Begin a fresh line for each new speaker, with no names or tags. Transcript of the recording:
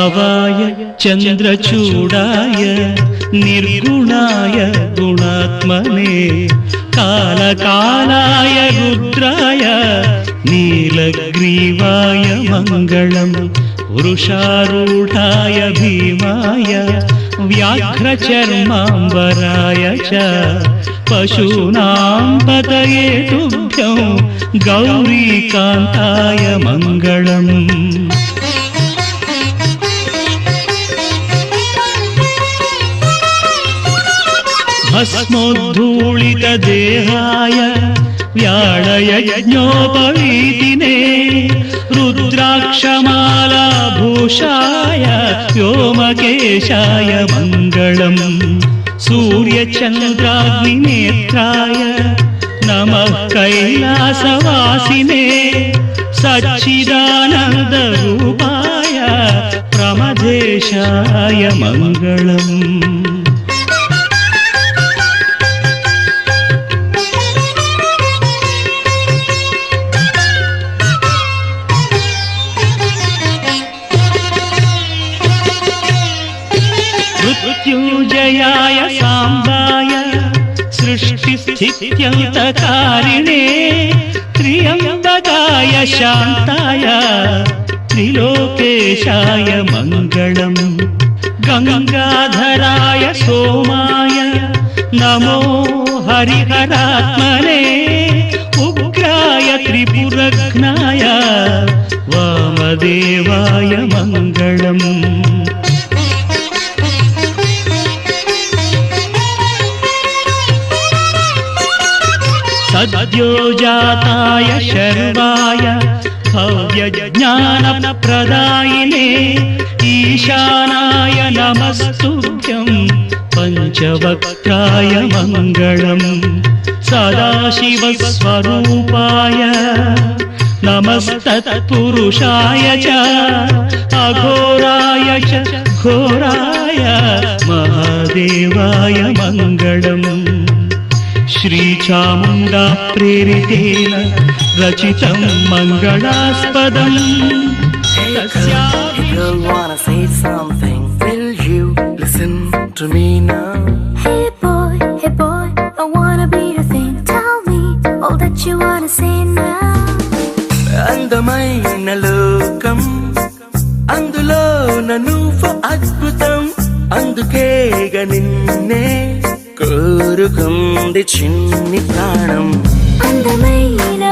भावाय चन्द्रचूडाय निर्गुणाय गुणात्मने कालकालाय रुद्राय नीलग्रीवाय मङ्गलम् वृषारूढाय भीमाय व्याघ्रचर्माम्बराय च पशूनां पतये तुभ्यं गौरीकान्ताय मङ्गलम्। भस्मोद्धूलितदेहाय व्याळयज्ञोपवीतिने रुद्राक्षमालाभूषाय व्योमकेशाय मङ्गलम्। सूर्यचन्द्राग्निनेत्राय नमः कैलासवासिने सच्चिदानन्दरूपाय प्रमथेशाय मङ्गलम्। मृत्युञ्जयाय साम्बाय सृष्टिस्थित्यन्तकारिणे त्र्यम्बकाय शान्ताय त्रिलोकेशाय मङ्गलम्। गङ्गाधराय सोमाय नमो हरिहरात्मने उग्राय त्रिपुरघ्नाय वामदेवाय मङ्गलम्। सद्योजाताय शर्वाय भव्यज्ञानप्रदायिने ईशानाय नमस्तुभ्यं पञ्चवक्त्राय मङ्गलम्। सदाशिवस्वरूपाय नमस्तत्पुरुषाय च अघोराय च घोराय महादेवाय मङ्गलम्। श्रीचामुण्डा प्रेरितेन रचितं मङ्गलास्पदम्।
If you wanna say something, will you listen to me now?
Hey boy, I wanna be your thing. Tell me all that you wanna say now.
అందమైన లోకం అందులో నువ్వు అద్భుతం అందుకేగా నిన్నే కోరుకుంది చిన్ని ప్రాణం
అందమైన